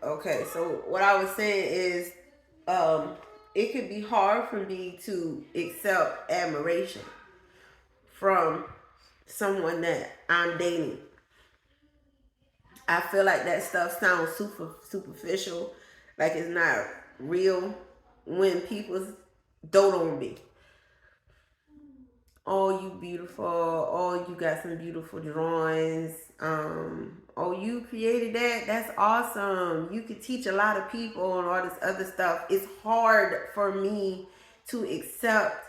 Okay, so what I was saying is, it could be hard for me to accept admiration from someone that I'm dating. I feel like that stuff sounds superficial, like it's not real when people dote on me. Oh, you beautiful. Oh, you got some beautiful drawings. Oh, you created that. That's awesome. You could teach a lot of people and all this other stuff. It's hard for me to accept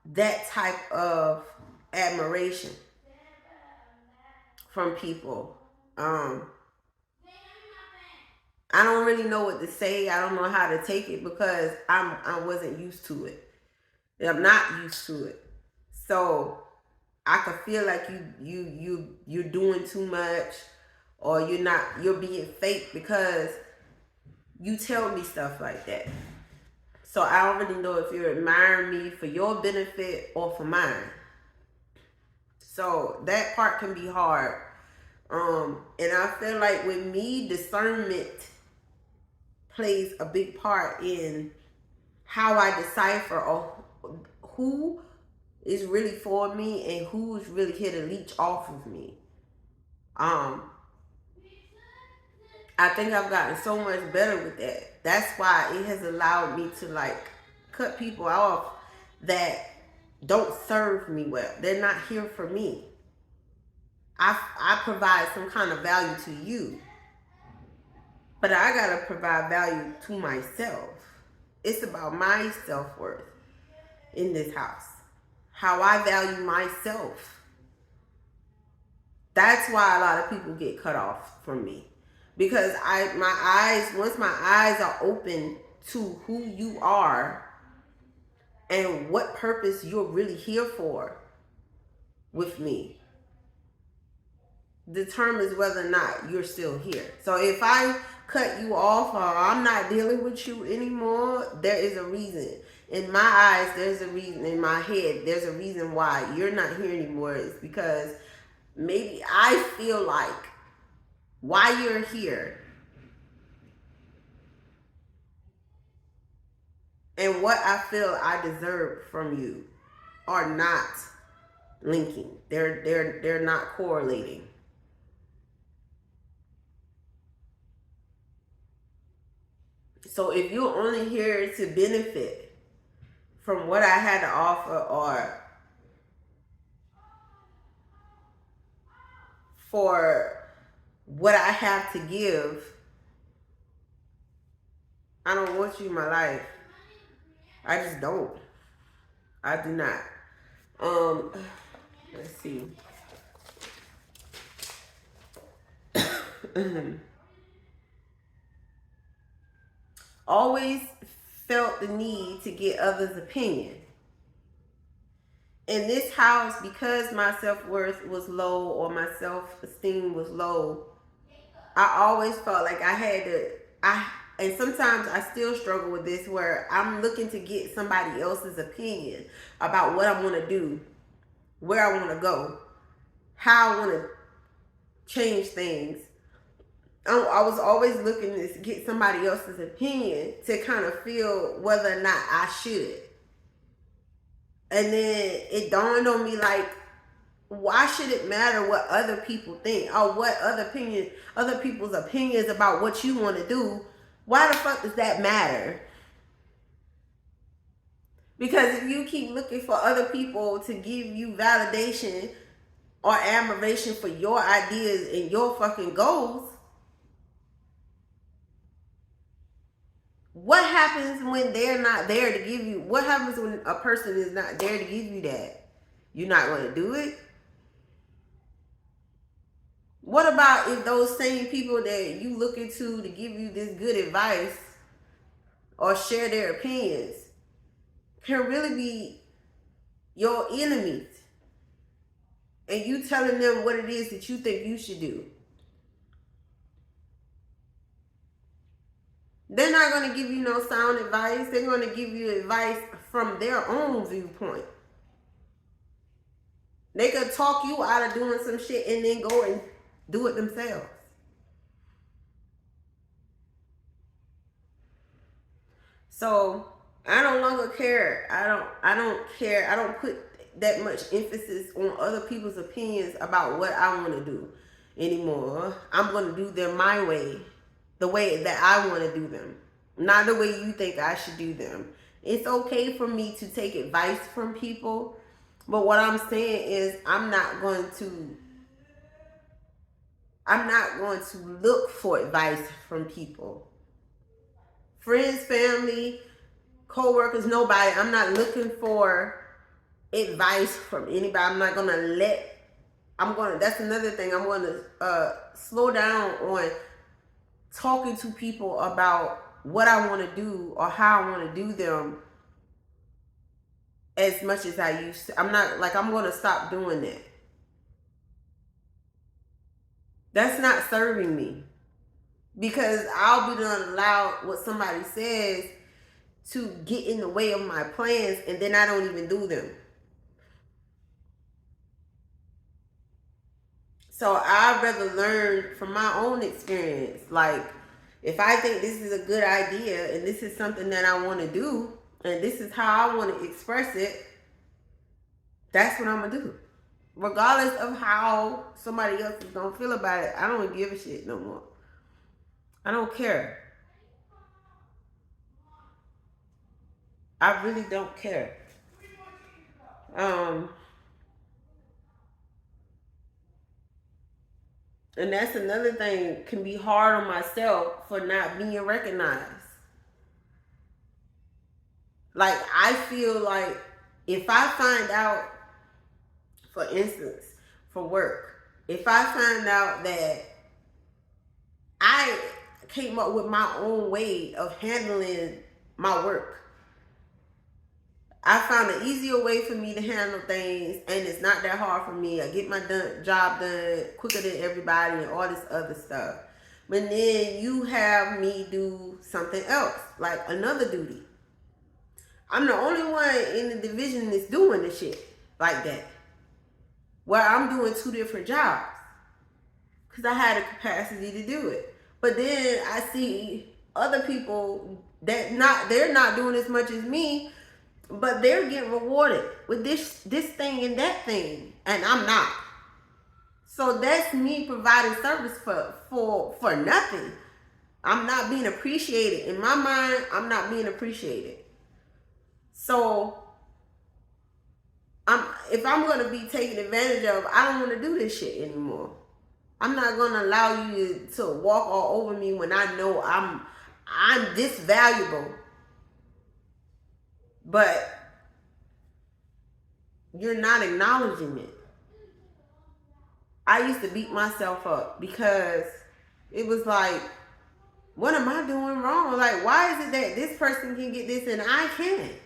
that type of admiration from people. Um, I don't really know what to say. I don't know how to take it because I wasn't used to it. I'm not used to it. So I could feel like you're doing too much, or you're being fake because you tell me stuff like that. So I don't really know if you're admiring me for your benefit or for mine. So that part can be hard. And I feel like with me, discernment plays a big part in how I decipher who is really for me and who's really here to leech off of me. Um, I think I've gotten so much better with that. That's why it has allowed me to like cut people off that don't serve me well. They're not here for me. I provide some kind of value to you, but I gotta provide value to myself. It's about my self-worth in this house. How I value myself. That's why a lot of people get cut off from me. Because once my eyes are open to who you are and what purpose you're really here for with me, determines whether or not you're still here. So if I cut you off or I'm not dealing with you anymore, there is a reason. In my eyes, there's a reason. In my head, there's a reason why you're not here anymore. It's because maybe I feel like why you're here and what I feel I deserve from you are not linking. They're not correlating. So if you're only here to benefit from what I had to offer or for what I have to give, I don't want you in my life. I just don't. I do not. Let's see. Always felt the need to get others' opinion. In this house, because my self-worth was low or my self-esteem was low, I always felt like I had to, and sometimes I still struggle with this where I'm looking to get somebody else's opinion about what I want to do, where I want to go, how I want to change things. I was always looking to get somebody else's opinion to kind of feel whether or not I should. And then it dawned on me like, why should it matter what other people think or what other people's opinions about what you want to do? Why the fuck does that matter? Because if you keep looking for other people to give you validation or admiration for your ideas and your fucking goals, what happens when they're not there to give you? What happens when a person is not there to give you that? You're not going to do it? What about if those same people that you looking to give you this good advice or share their opinions can really be your enemies and you telling them what it is that you think you should do? They're not going to give you no sound advice. They're going to give you advice from their own viewpoint. They could talk you out of doing some shit and then go and do it themselves. So I no longer care. I don't care. I don't put that much emphasis on other people's opinions about what I want to do anymore. I'm going to do them my way, the way that I want to do them, not the way you think I should do them. It's okay for me to take advice from people, but what I'm saying is I'm not going to look for advice from people. Friends, family, co-workers, nobody. I'm not looking for advice from anybody. I'm not gonna let. That's another thing. I'm gonna slow down on talking to people about what I want to do or how I want to do them as much as I used to. I'm gonna stop doing that. That's not serving me, because I'll be done allow what somebody says to get in the way of my plans, and then I don't even do them. So I'd rather learn from my own experience. Like, if I think this is a good idea and this is something that I want to do and this is how I want to express it, that's what I'm going to do. Regardless of how somebody else is going to feel about it, I don't give a shit no more. I don't care. I really don't care. And that's another thing, can be hard on myself for not being recognized. Like, I feel like if I find out, for instance, for work, if I find out that I came up with my own way of handling my work, I found an easier way for me to handle things, and it's not that hard for me. I get my job done quicker than everybody and all this other stuff. But then you have me do something else, like another duty. I'm the only one in the division that's doing the shit like that, where I'm doing 2 different jobs because I had the capacity to do it. But then I see other people that they're not doing as much as me, but they're getting rewarded with this thing and that thing, and I'm not. So that's me providing service for nothing. I'm not being appreciated. In my mind, I'm not being appreciated. So if I'm going to be taken advantage of, I don't want to do this shit anymore. I'm not going to allow you to walk all over me when I know I'm this valuable. But you're not acknowledging it. I used to beat myself up because it was like, what am I doing wrong? Like, why is it that this person can get this and I can't?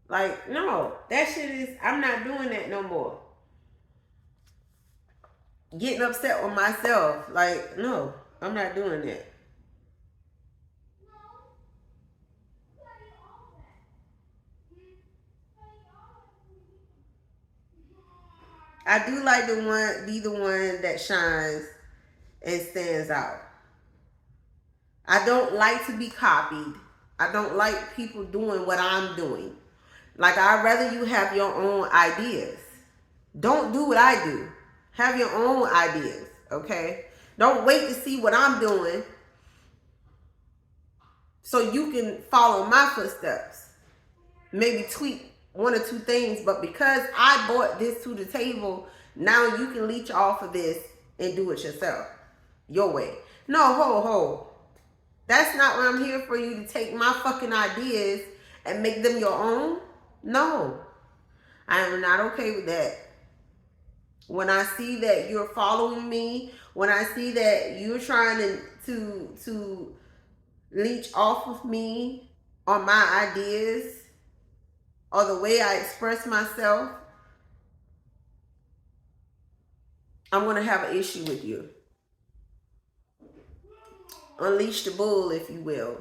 Like, no, that shit is, I'm not doing that no more. Getting upset with myself. Like, no, I'm not doing that. I do like to be the one that shines and stands out. I don't like to be copied. I don't like people doing what I'm doing. Like, I'd rather you have your own ideas. Don't do what I do. Have your own ideas, okay? Don't wait to see what I'm doing so you can follow my footsteps. Maybe tweak 1 or 2 things, but because I brought this to the table, now you can leech off of this and do it yourself, your way. No, ho. That's not why I'm here for you to take my fucking ideas and make them your own. No, I am not okay with that. When I see that you're following me, when I see that you're trying to leech off of me on my ideas or the way I express myself, I'm going to have an issue with you. Unleash the bull, if you will.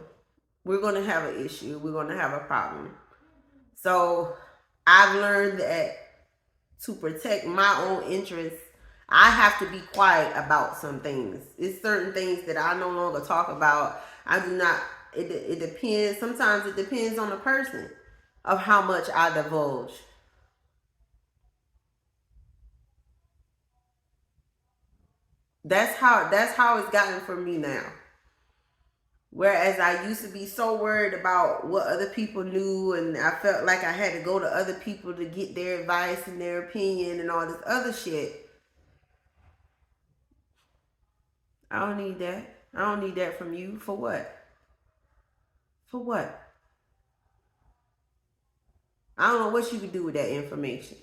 We're going to have an issue. We're going to have a problem. So I've learned that to protect my own interests, I have to be quiet about some things. It's certain things that I no longer talk about. I do not it depends. Sometimes it depends on the person of how much I divulge. That's how it's gotten for me now. Whereas I used to be so worried about what other people knew, and I felt like I had to go to other people to get their advice and their opinion and all this other shit. I don't need that. I don't need that from you. For what? For what? I don't know what you could do with that information.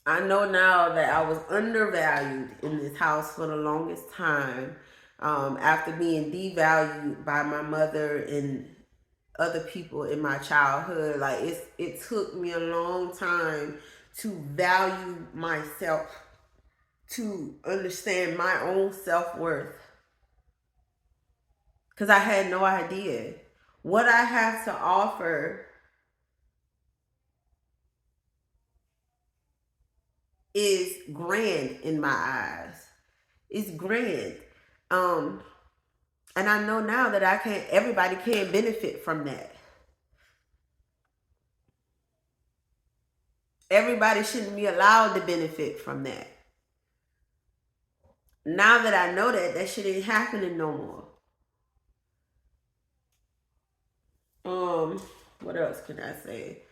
I know now that I was undervalued in this house for the longest time. After being devalued by my mother and other people in my childhood, like it took me a long time to value myself, to understand my own self-worth, because I had no idea what I have to offer is grand in my eyes. It's grand. Um, and I know now that everybody can't benefit from that. Everybody shouldn't be allowed to benefit from that. Now that I know that, that shit ain't happening no more. What else can I say?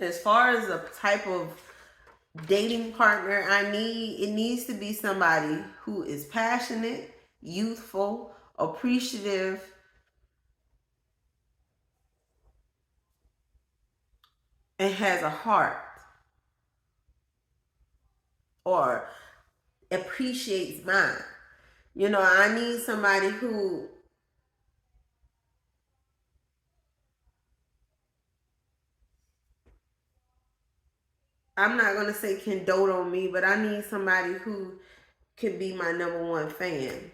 As far as the type of dating partner I need, it needs to be somebody who is passionate, youthful, appreciative, and has a heart, or appreciates mine. You know, I need somebody who, I'm not going to say can dote on me, but I need somebody who can be my number one fan.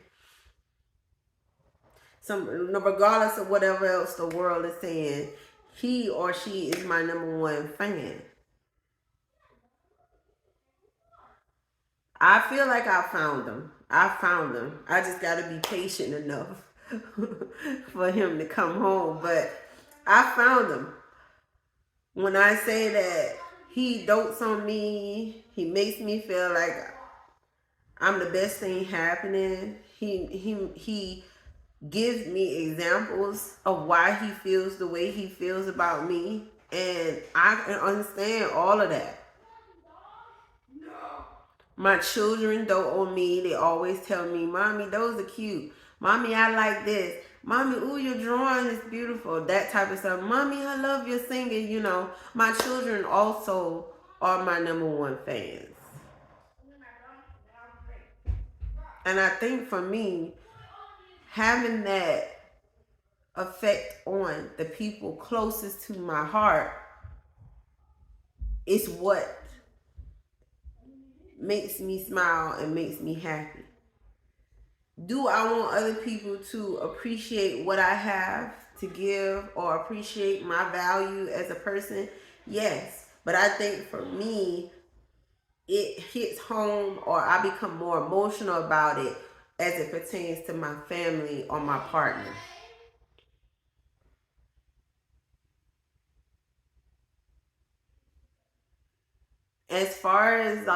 Regardless of whatever else the world is saying, he or she is my number one fan. I feel like I found him. I found him. I just got to be patient enough for him to come home. But I found him. When I say that he dotes on me, he makes me feel like I'm the best thing happening. He gives me examples of why he feels the way he feels about me, and I can understand all of that. My children dote on me. They always tell me, "Mommy, those are cute. Mommy, I like this. Mommy, ooh, your drawing is beautiful." That type of stuff. Mommy, I love your singing. You know, my children also are my number one fans. And I think for me, having that effect on the people closest to my heart is what makes me smile and makes me happy. Do I want other people to appreciate what I have to give or appreciate my value as a person? Yes. But I think for me, it hits home, or I become more emotional about it as it pertains to my family or my partner. As far as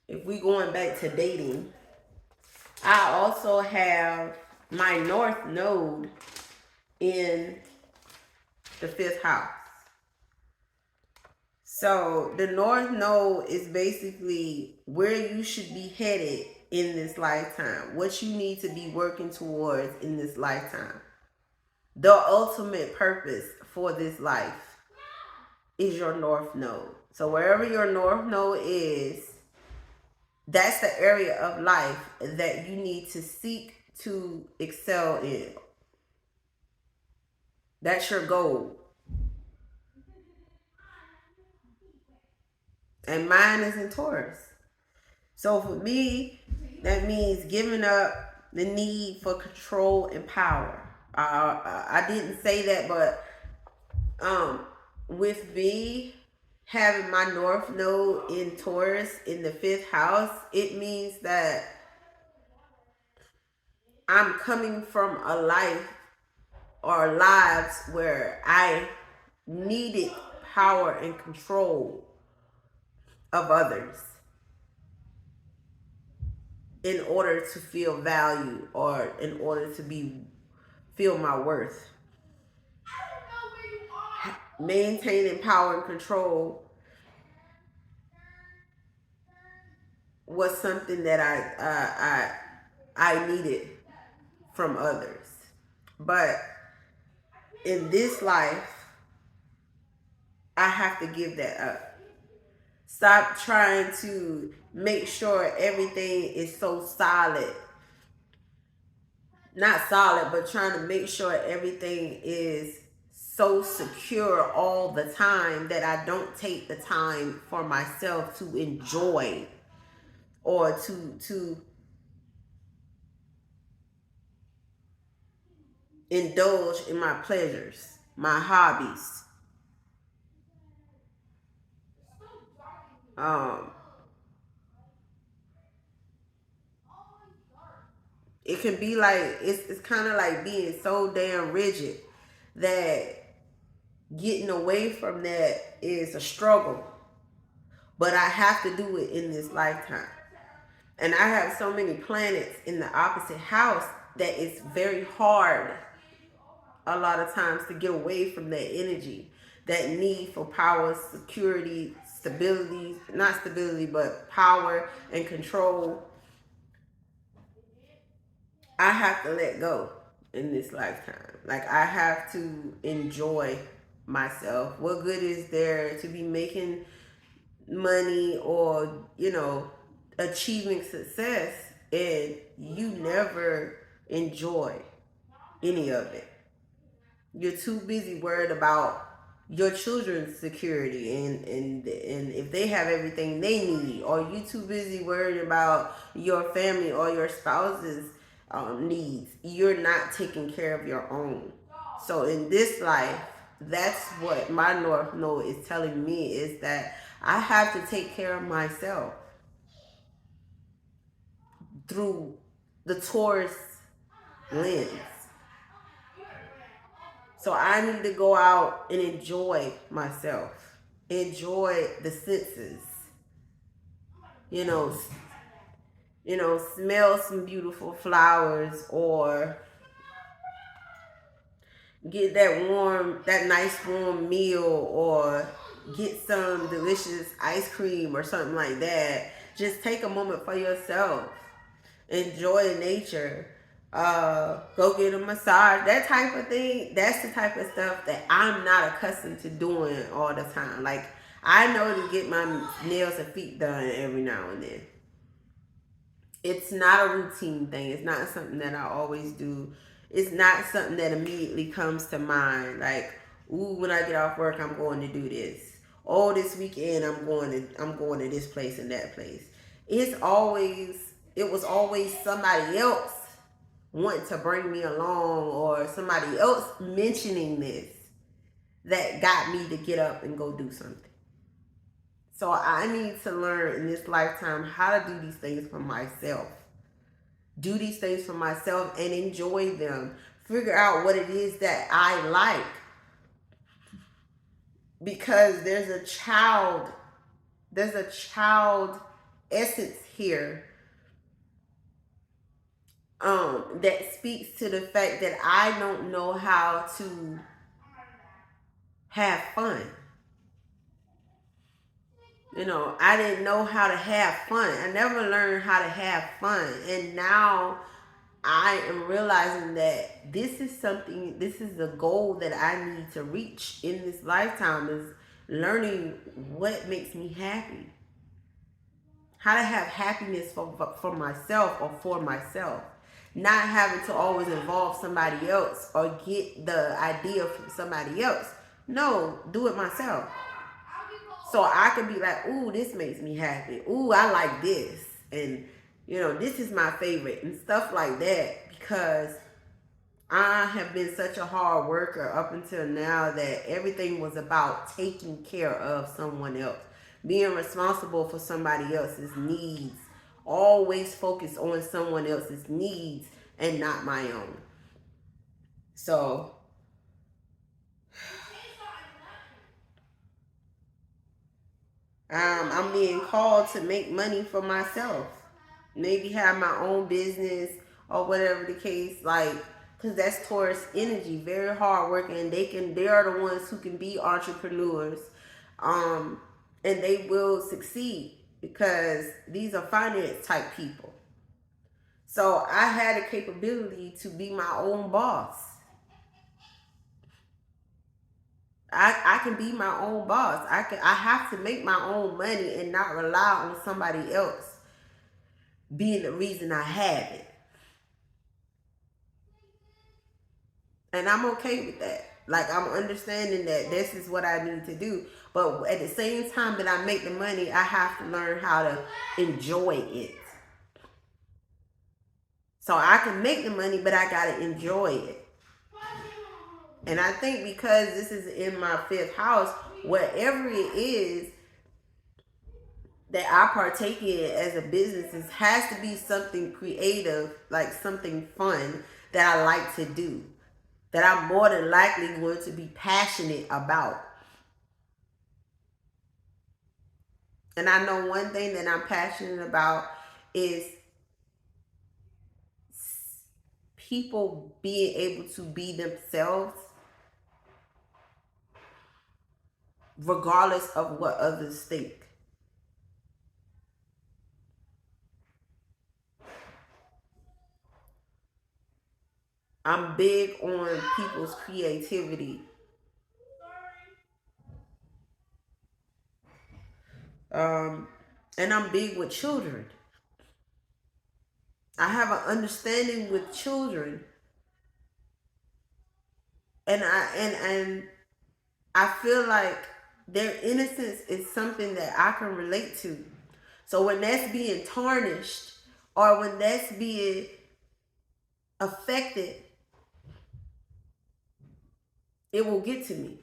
if we going back to dating, I also have my North Node in the fifth house. So the North Node is basically where you should be headed in this lifetime, what you need to be working towards in this lifetime. The ultimate purpose for this life is your North Node. So wherever your North Node is, that's the area of life that you need to seek to excel in. That's your goal. And mine is in Taurus. So for me, that means giving up the need for control and power. I didn't say that, but um, with me having my North Node in Taurus in the fifth house, it means that I'm coming from a life or lives where I needed power and control of others in order to feel value or in order to feel my worth. Maintaining power and control was something that I needed from others. But in this life, I have to give that up. Stop trying to make sure everything is so solid. Not solid, but trying to make sure everything is so secure all the time that I don't take the time for myself to enjoy or to indulge in my pleasures, my hobbies. Um, it can be like it's kind of like being so damn rigid that getting away from that is a struggle. But I have to do it in this lifetime. And I have so many planets in the opposite house that it's very hard a lot of times to get away from that energy, that need for power, security, stability, not stability, but power and control. I have to let go in this lifetime. Like, I have to enjoy myself. What good is there to be making money or, achieving success and you never enjoy any of it? You're too busy worried about your children's security and if they have everything they need, or you too busy worried about your family or your spouse's needs. You're not taking care of your own. So in this life, that's what my North Node is telling me, is that I have to take care of myself through the Taurus lens. So I need to go out and enjoy myself. Enjoy the senses. You know, smell some beautiful flowers, or get that nice warm meal, or get some delicious ice cream or something like that. Just take a moment for yourself. Enjoy nature. Go get a massage, that type of thing. That's the type of stuff that I'm not accustomed to doing all the time. Like, I know to get my nails and feet done every now and then. It's not a routine thing. It's not something that I always do. It's not something that immediately comes to mind. Like, ooh, when I get off work, I'm going to do this. Oh, this weekend I'm going to this place and that place. It was always somebody else wanting to bring me along, or somebody else mentioning this, that got me to get up and go do something. So I need to learn in this lifetime how to do these things for myself. Do these things for myself and enjoy them. Figure out what it is that I like. Because there's a child essence here that speaks to the fact that I don't know how to have fun. I didn't know how to have fun. I never learned how to have fun. And now I am realizing that this is a goal that I need to reach in this lifetime, is learning what makes me happy. How to have happiness for myself or for myself. Not having to always involve somebody else or get the idea from somebody else. No, do it myself. So I can be like, ooh, this makes me happy. Ooh, I like this. And This is my favorite and stuff like that, because I have been such a hard worker up until now that everything was about taking care of someone else, being responsible for somebody else's needs, always focus on someone else's needs and not my own. So I'm being called to make money for myself. Maybe have my own business or whatever the case, like, because that's Taurus energy, very hard working, and they are the ones who can be entrepreneurs, um, and they will succeed because these are finance type people. So I had a capability to be my own boss. I can be my own boss. I have to make my own money and not rely on somebody else being the reason I have it. And I'm okay with that. Like, I'm understanding that this is what I need to do. But at the same time that I make the money, I have to learn how to enjoy it. So I can make the money, but I gotta enjoy it. And I think because this is in my 5th house, whatever it is that I partake in as a business, it has to be something creative, like something fun that I like to do, that I'm more than likely going to be passionate about. And I know one thing that I'm passionate about is people being able to be themselves regardless of what others think. I'm big on people's creativity. And I'm big with children. I have an understanding with children. And I feel like their innocence is something that I can relate to. So when that's being tarnished or when that's being affected, it will get to me.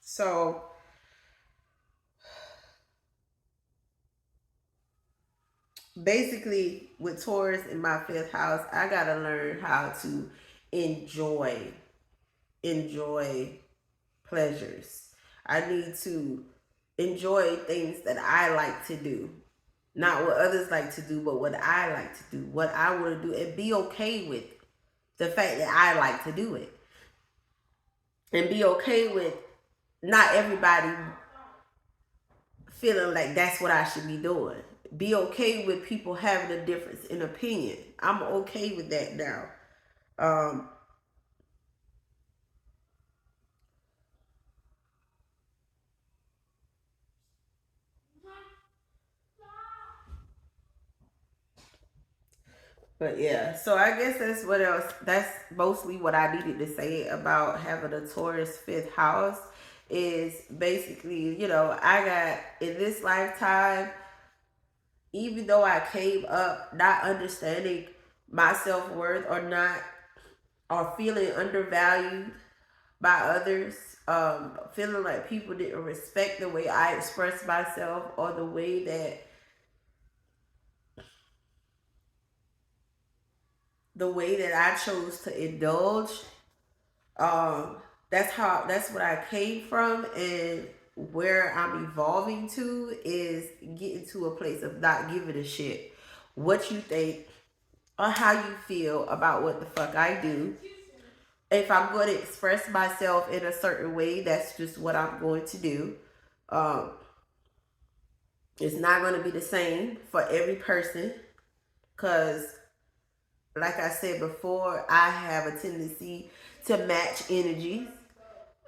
So basically, with Taurus in my 5th house, I gotta learn how to enjoy pleasures. I need to enjoy things that I like to do. Not what others like to do, but what I like to do, what I want to do, and be okay with the fact that I like to do it. And be okay with not everybody feeling like that's what I should be doing. Be okay with people having a difference in opinion. I'm okay with that now. Um, but yeah, so I guess that's what else. That's mostly what I needed to say about having a Taurus 5th house. Is basically, I got in this lifetime, even though I came up not understanding my self-worth or feeling undervalued by others, feeling like people didn't respect the way I expressed myself or the way that I chose to indulge. Um, that's what I came from, and where I'm evolving to is getting to a place of not giving a shit what you think or how you feel about what the fuck I do. If I'm going to express myself in a certain way, that's just what I'm going to do. Um, it's not going to be the same for every person, because, like I said before, I have a tendency to match energies.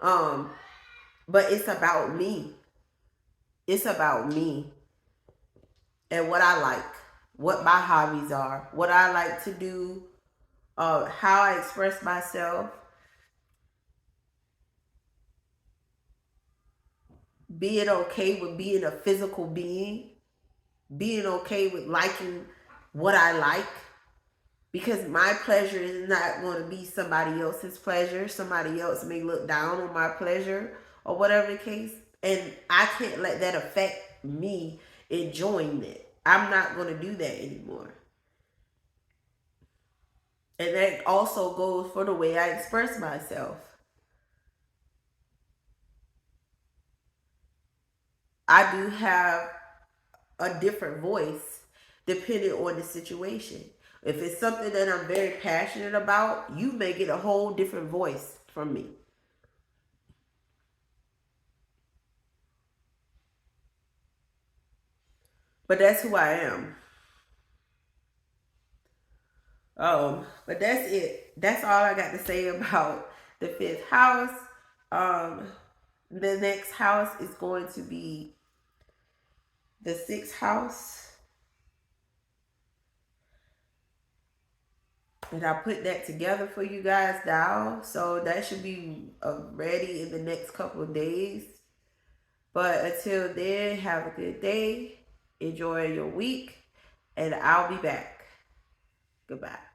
Um, but it's about me. It's about me and what I like, what my hobbies are, what I like to do, how I express myself. being okay with being a physical being, being okay with liking what I like, because my pleasure is not going to be somebody else's pleasure. Somebody else may look down on my pleasure or whatever the case, and I can't let that affect me enjoying it. I'm not going to do that anymore. And that also goes for the way I express myself. I do have a different voice depending on the situation. If it's something that I'm very passionate about, you may get a whole different voice from me. But that's who I am. But that's it. That's all I got to say about the fifth house. Um, the next house is going to be the sixth house. And I put that together for you guys now. So that should be ready in the next couple of days. But until then, have a good day. Enjoy your week. And I'll be back. Goodbye.